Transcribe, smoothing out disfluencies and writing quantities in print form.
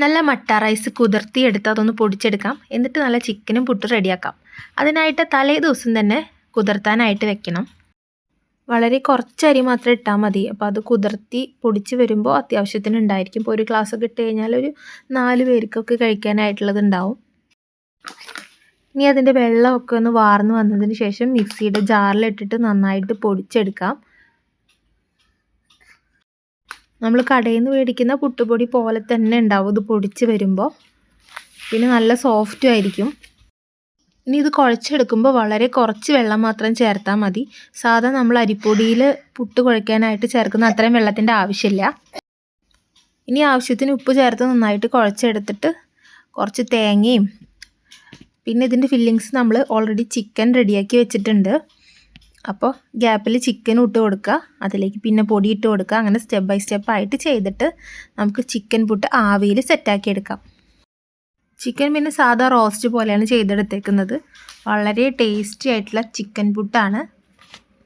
നല്ല മട്ട റൈസ് കുതിർത്തിയെടുത്ത് അതൊന്ന് പൊടിച്ചെടുക്കാം. എന്നിട്ട് നല്ല ചിക്കനും പുട്ടും റെഡിയാക്കാം. അതിനായിട്ട് തലേ ദിവസം തന്നെ കുതിർത്താനായിട്ട് വെക്കണം. വളരെ കുറച്ച് അരി മാത്രം ഇട്ടാൽ മതി. അപ്പോൾ അത് കുതിർത്തി പൊടിച്ച് വരുമ്പോൾ അത്യാവശ്യത്തിന് ഉണ്ടായിരിക്കും. ഇപ്പോൾ ഒരു ഗ്ലാസ്സൊക്കെ ഇട്ട് കഴിഞ്ഞാൽ ഒരു 4 പേർക്കൊക്കെ കഴിക്കാനായിട്ടുള്ളത് ഉണ്ടാവും. ഇനി അതിൻ്റെ വെള്ളമൊക്കെ ഒന്ന് വാർന്ന് വന്നതിന് ശേഷം മിക്സിയുടെ ജാറിലിട്ടിട്ട് നന്നായിട്ട് പൊടിച്ചെടുക്കാം. നമ്മൾ കടയിൽ നിന്ന് മേടിക്കുന്ന പുട്ടുപൊടി പോലെ തന്നെ ഉണ്ടാവും ഇത് പൊടിച്ച് വരുമ്പോൾ. പിന്നെ നല്ല സോഫ്റ്റും ആയിരിക്കും. ഇനി ഇത് കുഴച്ചെടുക്കുമ്പോൾ വളരെ കുറച്ച് വെള്ളം മാത്രം ചേർത്താൽ മതി. സാധാ നമ്മൾ അരിപ്പൊടിയിൽ പുട്ട് കുഴയ്ക്കാനായിട്ട് ചേർക്കുന്ന അത്രയും വെള്ളത്തിൻ്റെ ആവശ്യമില്ല. ഇനി ആവശ്യത്തിന് ഉപ്പ് ചേർത്ത് നന്നായിട്ട് കുഴച്ചെടുത്തിട്ട് കുറച്ച് തേങ്ങയും പിന്നെ ഇതിൻ്റെ ഫില്ലിങ്സ് നമ്മൾ ഓൾറെഡി ചിക്കൻ റെഡിയാക്കി വെച്ചിട്ടുണ്ട്. അപ്പോൾ ഗ്യാപ്പിൽ ചിക്കൻ ഇട്ട് കൊടുക്കുക, അതിലേക്ക് പിന്നെ പൊടി ഇട്ട് കൊടുക്കുക. അങ്ങനെ സ്റ്റെപ്പ് ബൈ സ്റ്റെപ്പ് ആയിട്ട് ചെയ്തിട്ട് നമുക്ക് ചിക്കൻ പുട്ട് ആവിയിൽ സെറ്റാക്കി എടുക്കാം. ചിക്കൻ പിന്നെ സാധാ റോസ്റ്റ് പോലെയാണ് ചെയ്തെടുത്തേക്കുന്നത്. വളരെ ടേസ്റ്റി ആയിട്ടുള്ള ചിക്കൻ പുട്ടാണ്.